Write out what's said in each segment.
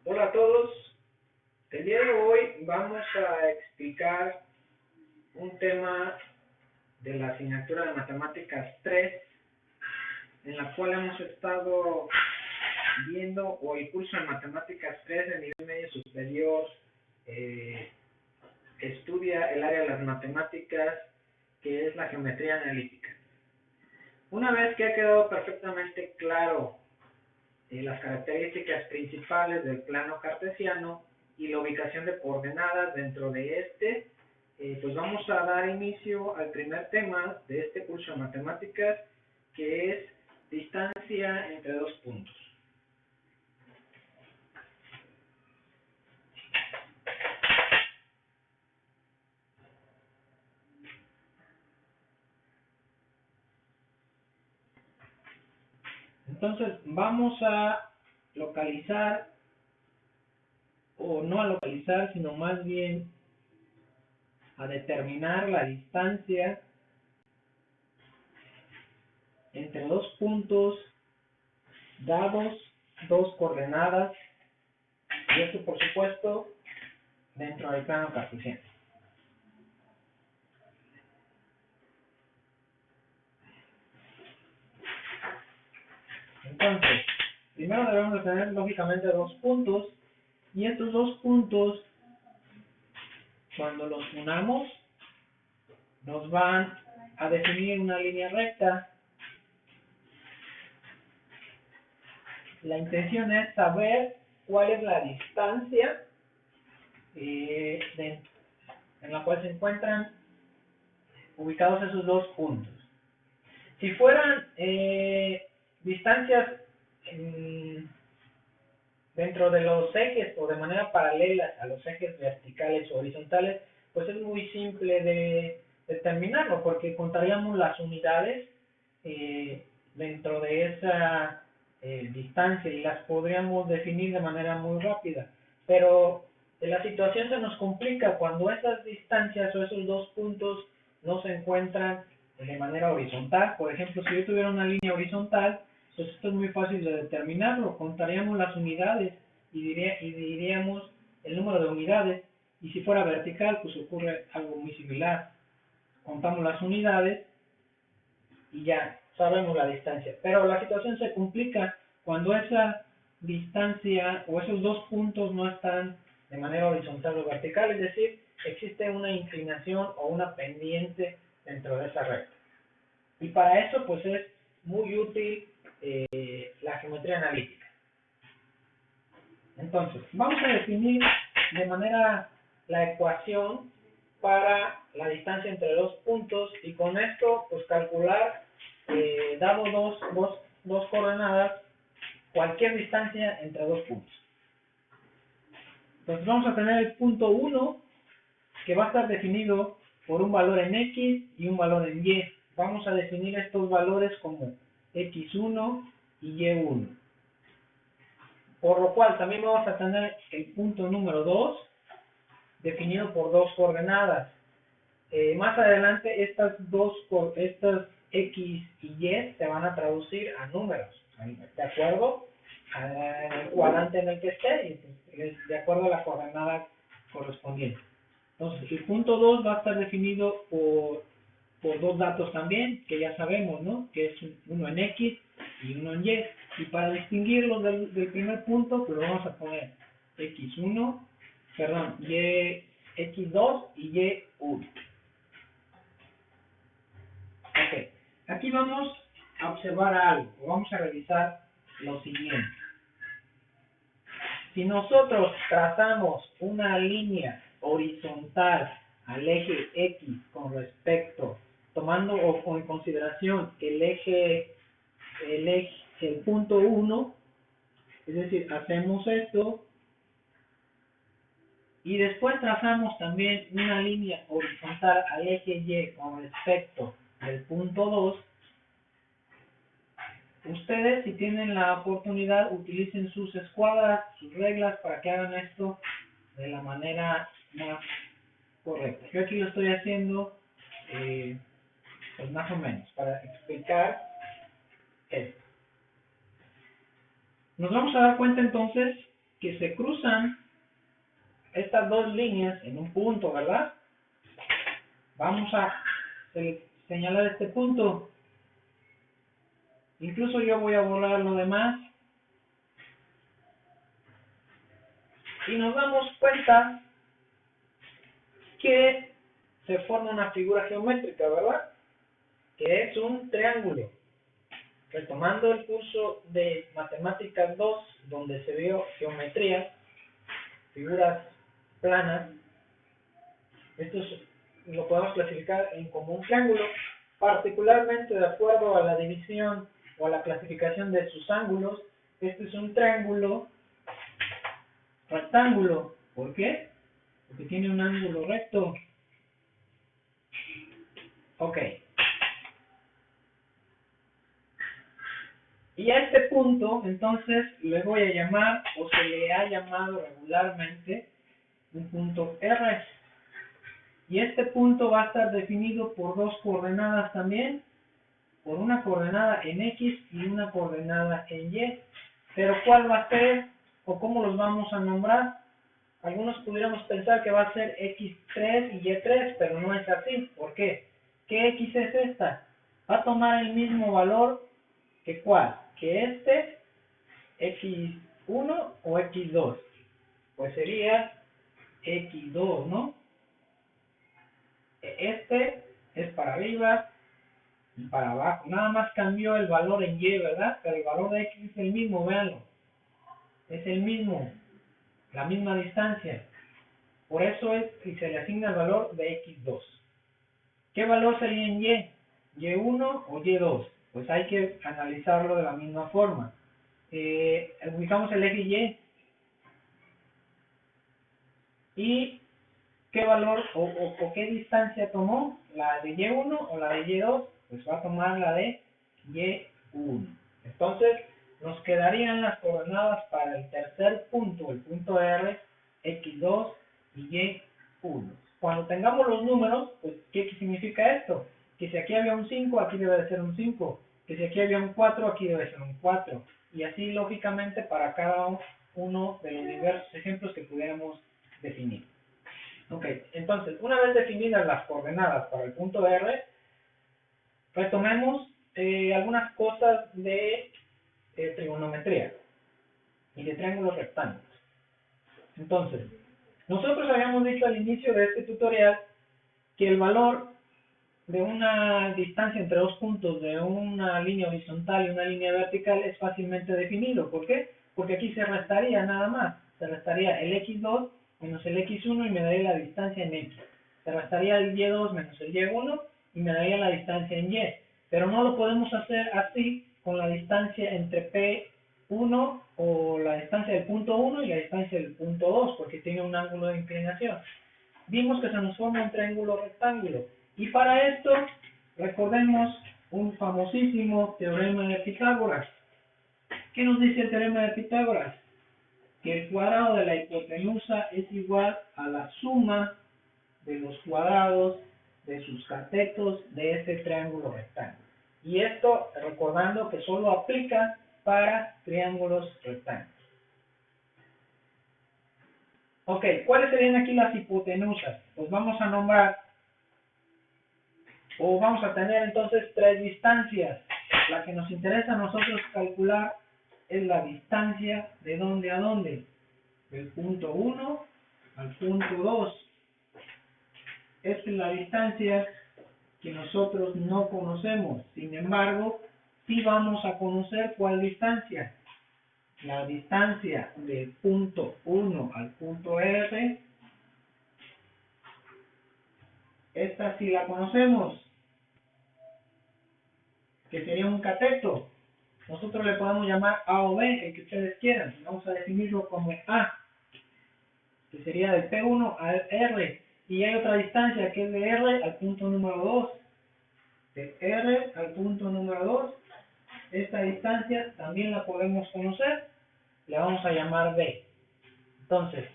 Hola a todos, el día de hoy vamos a explicar un tema de la asignatura de Matemáticas 3, en la cual hemos estado viendo, o el curso de Matemáticas 3 de nivel medio superior, estudia el área de las matemáticas, que es la geometría analítica. Una vez que ha quedado perfectamente claro las características principales del plano cartesiano y la ubicación de coordenadas dentro de este, pues vamos a dar inicio al primer tema de este curso de matemáticas, que es distancia entre dos puntos. Entonces vamos a localizar, o no a localizar, sino más bien a determinar la distancia entre dos puntos dados dos coordenadas, y esto por supuesto dentro del plano cartesiano. Entonces, primero debemos de tener lógicamente dos puntos, y estos dos puntos, cuando los unamos, nos van a definir una línea recta. La intención es saber cuál es la distancia en la cual se encuentran ubicados esos dos puntos. Si fueran distancias dentro de los ejes o de manera paralela a los ejes verticales o horizontales, pues es muy simple de determinarlo, porque contaríamos las unidades dentro de esa distancia y las podríamos definir de manera muy rápida. Pero la situación se nos complica cuando esas distancias o esos dos puntos no se encuentran de manera horizontal. Por ejemplo, si yo tuviera una línea horizontal, pues esto es muy fácil de determinarlo. Contaríamos las unidades y diríamos el número de unidades. Y si fuera vertical, pues ocurre algo muy similar. Contamos las unidades y ya sabemos la distancia. Pero la situación se complica cuando esa distancia o esos dos puntos no están de manera horizontal o vertical, es decir, existe una inclinación o una pendiente dentro de esa recta. Y para eso pues es muy útil la geometría analítica. Entonces, vamos a definir de manera la ecuación para la distancia entre dos puntos, y con esto pues calcular, dado dos coordenadas, cualquier distancia entre dos puntos. Entonces vamos a tener el punto 1, que va a estar definido por un valor en X y un valor en Y. Vamos a definir estos valores como X1 y Y1. Por lo cual también vamos a tener el punto número 2, definido por dos coordenadas. Más adelante estas X y Y se van a traducir a números, de acuerdo al cuadrante en el que esté, de acuerdo a la coordenada correspondiente. Entonces, el punto 2 va a estar definido por dos datos también, que ya sabemos, ¿no? Que es uno en X y uno en Y. Y para distinguirlos del primer punto, pues vamos a poner X1, perdón, X2 y Y1. Ok, aquí vamos a observar algo, o vamos a revisar lo siguiente. Si nosotros trazamos una línea horizontal al eje X con respecto, tomando o en consideración el punto 1, es decir, hacemos esto, y después trazamos también una línea horizontal al eje Y con respecto del punto 2, ustedes, si tienen la oportunidad, utilicen sus escuadras, sus reglas, para que hagan esto de la manera más correcta. Yo aquí lo estoy haciendo pues más o menos para explicar esto. Nos vamos a dar cuenta entonces que se cruzan estas dos líneas en un punto, ¿verdad? Vamos a señalar este punto. Incluso yo voy a borrar lo demás. Y nos damos cuenta que se forma una figura geométrica, ¿verdad? Que es un triángulo. Retomando el curso de Matemáticas 2, donde se vio geometría, figuras planas, esto lo podemos clasificar en como un triángulo, particularmente de acuerdo a la división o a la clasificación de sus ángulos. Este es un triángulo rectángulo. ¿Por qué? Porque tiene un ángulo recto. Ok. Y a este punto, entonces, le voy a llamar, o se le ha llamado regularmente, un punto R. Y este punto va a estar definido por dos coordenadas también, por una coordenada en X y una coordenada en Y. Pero ¿cuál va a ser o cómo los vamos a nombrar? Algunos pudiéramos pensar que va a ser X3 y Y3, pero no es así. ¿Por qué? ¿Qué X es esta? Va a tomar el mismo valor que ¿cuál? Que este X1 o X2. Pues sería X2, ¿no? Este es para arriba y para abajo. Nada más cambió el valor en Y, ¿verdad? Pero el valor de X es el mismo, véanlo. Es el mismo, la misma distancia. Por eso es que se le asigna el valor de X2. ¿Qué valor sería en Y? ¿Y1 o Y2? Pues hay que analizarlo de la misma forma. Ubicamos el eje Y. ¿Y qué valor o qué distancia tomó? ¿La de Y1 o la de Y2? Pues va a tomar la de Y1. Entonces, nos quedarían las coordenadas para el tercer punto, el punto R, X2 y Y1. Cuando tengamos los números, pues, ¿qué significa esto? Que si aquí había un 5, aquí debe de ser un 5. Que si aquí había un 4, aquí debe ser un 4. Y así, lógicamente, para cada uno de los diversos ejemplos que pudiéramos definir. Ok, entonces, una vez definidas las coordenadas para el punto R, retomemos algunas cosas de trigonometría y de triángulos rectángulos. Entonces, nosotros habíamos dicho al inicio de este tutorial que el valor de una distancia entre dos puntos de una línea horizontal y una línea vertical es fácilmente definido. ¿Por qué? Porque aquí se restaría nada más. Se restaría el X2 menos el X1 y me daría la distancia en X. Se restaría el Y2 menos el Y1 y me daría la distancia en Y. Pero no lo podemos hacer así con la distancia entre P1 o la distancia del punto 1 y la distancia del punto 2, porque tiene un ángulo de inclinación. Vimos que se nos forma un triángulo rectángulo. Y para esto, recordemos un famosísimo teorema de Pitágoras. ¿Qué nos dice el teorema de Pitágoras? Que el cuadrado de la hipotenusa es igual a la suma de los cuadrados de sus catetos de este triángulo rectángulo. Y esto, recordando que solo aplica para triángulos rectángulos. Ok, ¿cuáles serían aquí las hipotenusas? Pues vamos a nombrar, o vamos a tener entonces tres distancias. La que nos interesa a nosotros calcular es la distancia de dónde a dónde, del punto 1 al punto 2. Esta es la distancia que nosotros no conocemos. Sin embargo, sí vamos a conocer cuál distancia. La distancia del punto 1 al punto R, esta sí la conocemos, que sería un cateto. Nosotros le podemos llamar A o B, el que ustedes quieran. Vamos a definirlo como A, que sería del P1 al R. Y hay otra distancia que es de R al punto número 2. De R al punto número 2. Esta distancia también la podemos conocer. Le vamos a llamar B. Entonces,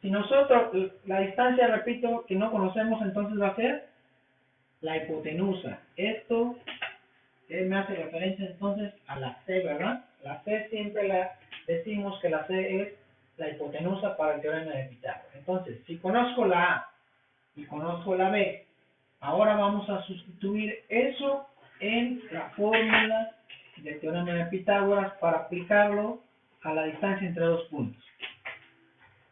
si nosotros, la distancia, repito, que no conocemos, entonces va a ser la hipotenusa. Esto me hace referencia entonces a la C, ¿verdad? La C siempre la decimos que la C es la hipotenusa para el teorema de Pitágoras. Entonces, si conozco la A y conozco la B, ahora vamos a sustituir eso en la fórmula del teorema de Pitágoras para aplicarlo a la distancia entre dos puntos.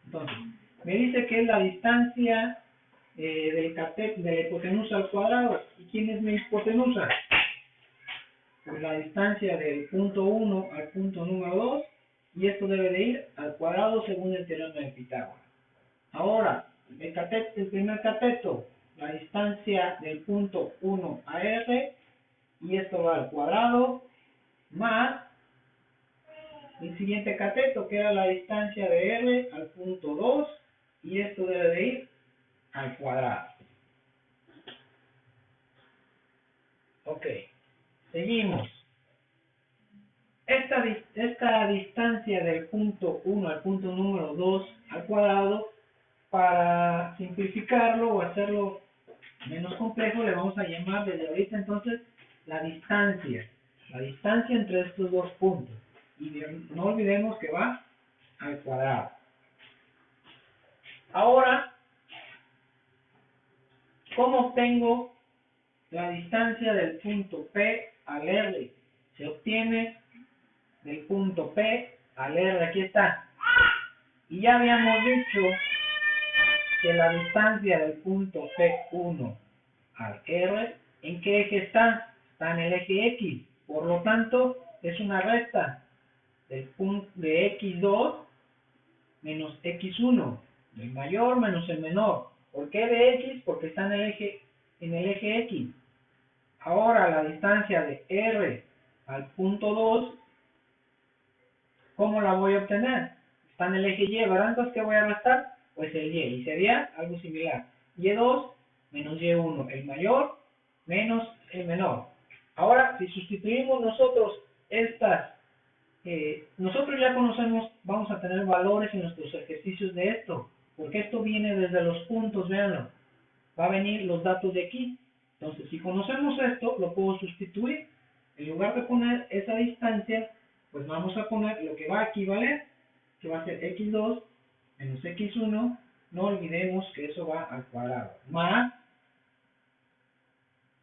Entonces, me dice que es la distancia del cateto de la hipotenusa al cuadrado. ¿Y quién es mi hipotenusa? Pues la distancia del punto 1 al punto número 2, y esto debe de ir al cuadrado según el teorema de Pitágoras. Ahora, el primer cateto, la distancia del punto 1 a R, y esto va al cuadrado, más el siguiente cateto, que era la distancia de R al punto 2, y esto debe de ir al cuadrado. Ok, seguimos. Esta distancia del punto 1 al punto número 2 al cuadrado, para simplificarlo o hacerlo menos complejo, le vamos a llamar desde ahorita entonces la distancia entre estos dos puntos. Y no olvidemos que va al cuadrado. Ahora, ¿cómo obtengo la distancia del punto P al R? Se obtiene del punto P al R, aquí está. Y ya habíamos dicho que la distancia del punto P1 al R, ¿en qué eje está? Está en el eje X. Por lo tanto, es una recta del punto de X2 menos X1, el mayor menos el menor. ¿Por qué de X? Porque está en el eje X. Ahora la distancia de R al punto 2, ¿cómo la voy a obtener? Está en el eje Y, ¿verdad? Entonces, ¿qué voy a restar? Pues el Y, y sería algo similar. Y2 menos Y1, el mayor menos el menor. Ahora, si sustituimos nosotros nosotros ya conocemos, vamos a tener valores en nuestros ejercicios de esto, porque esto viene desde los puntos, véanlo. Va a venir los datos de aquí. Entonces, si conocemos esto, lo puedo sustituir. En lugar de poner esa distancia, pues vamos a poner lo que va a equivaler, que va a ser X2 menos X1. No olvidemos que eso va al cuadrado. Más,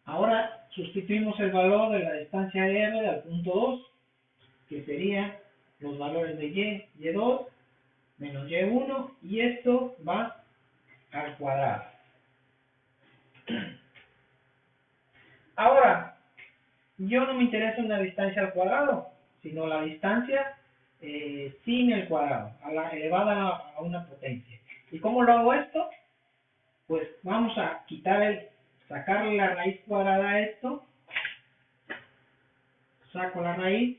ahora sustituimos el valor de la distancia de R al punto 2, que serían los valores de Y2 menos Y1, y esto va al cuadrado. Ahora, yo no me interesa una distancia al cuadrado, sino la distancia sin el cuadrado, elevada a una potencia. ¿Y cómo lo hago esto? Pues vamos a sacarle la raíz cuadrada a esto. Saco la raíz,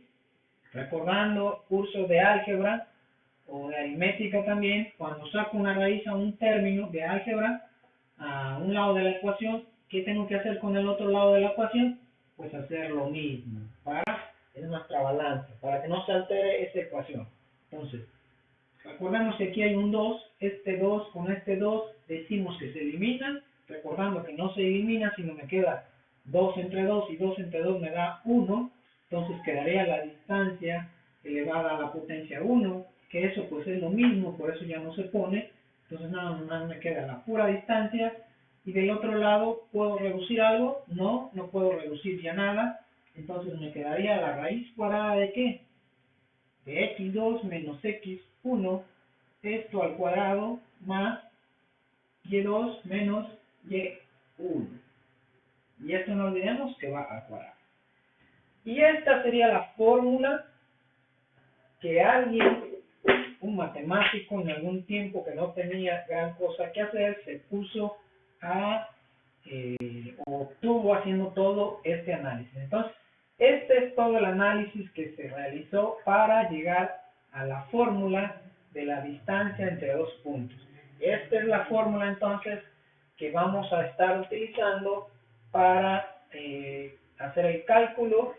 recordando curso de álgebra o de aritmética también, cuando saco una raíz a un término de álgebra, a un lado de la ecuación, ¿qué tengo que hacer con el otro lado de la ecuación? Pues hacer lo mismo, es nuestra balanza, para que no se altere esa ecuación. Entonces, recordemos que aquí hay un 2, este 2 con este 2 decimos que se eliminan, recordando que no se elimina, sino me queda 2 entre 2, y 2 entre 2 me da 1, entonces quedaría la distancia elevada a la potencia 1, que eso pues es lo mismo, por eso ya no se pone. Entonces nada más me queda la pura distancia. Y del otro lado, ¿puedo reducir algo? No, no puedo reducir ya nada. Entonces me quedaría la raíz cuadrada de ¿qué? De X2 menos X1, esto al cuadrado, más Y2 menos Y1. Y esto no olvidemos que va al cuadrado. Y esta sería la fórmula que un matemático en algún tiempo que no tenía gran cosa que hacer, se puso o obtuvo haciendo todo este análisis. Entonces, este es todo el análisis que se realizó para llegar a la fórmula de la distancia entre dos puntos. Esta es la fórmula entonces que vamos a estar utilizando para hacer el cálculo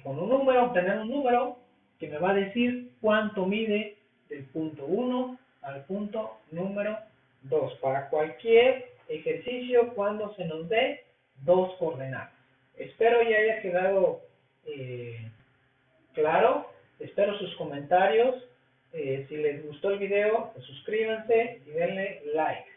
con un número, obtener un número que me va a decir cuánto mide del punto 1 al punto número 2 para cualquier ejercicio cuando se nos dé dos coordenadas. Espero ya haya quedado claro, espero sus comentarios, si les gustó el video, pues suscríbanse y denle like.